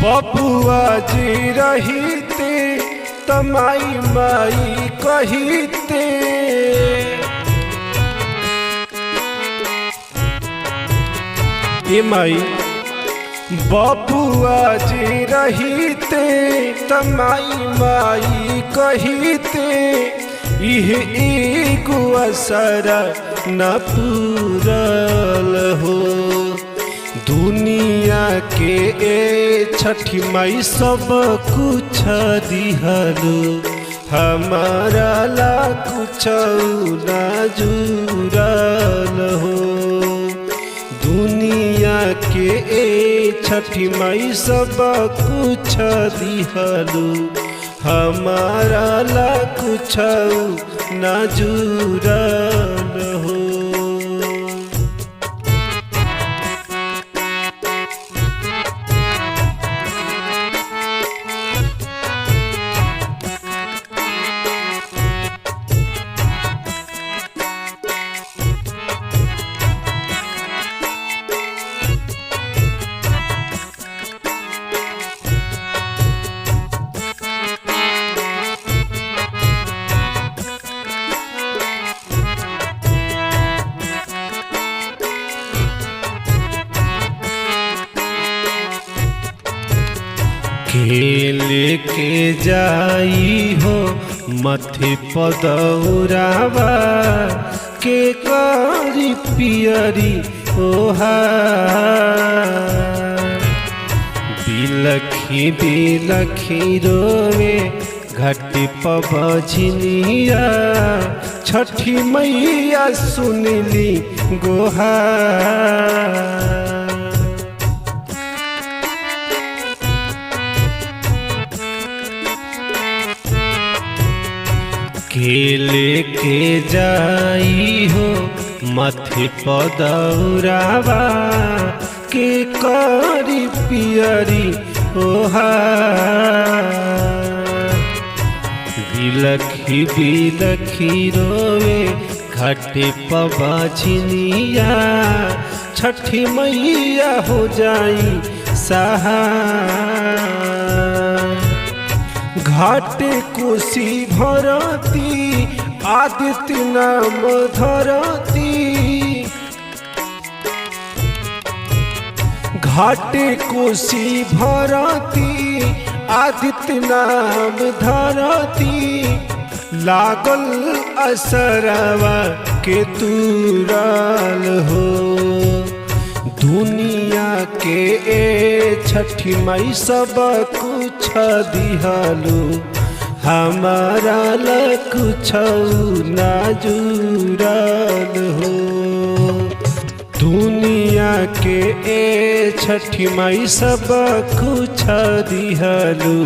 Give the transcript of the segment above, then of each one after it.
बबुआ जी रहीते तमाई माई कहीते। ए माई बबुआ जी रहीते तमाई माई कहीते। इह एगो असरा न पूरल हो। दुनिया के ए छठी माई सब कुछ दिहलो, हमारा ला कुछ न जुड़ल हो। दुनिया के ए छठी माई सब कुछ दिहलो, हमारा ला कुछ न जुड़ल हो। के लेके जाई हो मथे पदौरावा, के करी पियरी ओहार। बिलखी बिलखी रोवे घाटी पबझिनिया, छठी मैया सुनली गोहार। के लेके जाई हो मथे पदौरावा, के करी पियरी ओहार। बिलखी बिलखी रोवे घाटे पबझिनिया, छठी मैया हो जाई सहाय। घाटे कोसी भरती आदित्य नाम धरती। घाटे कोसी भरती आदित्य नाम धरती। लागल असरवा के तुरल हो। दुनिया के ए छठी माई सब कुछ दिहलो, हमारा ला कुछ न जुड़ल हो। दुनिया के ए छठी माई सब कुछ दिहलो,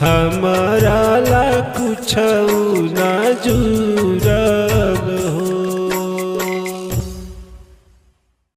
हमारा ला कुछ न जुड़ल हो।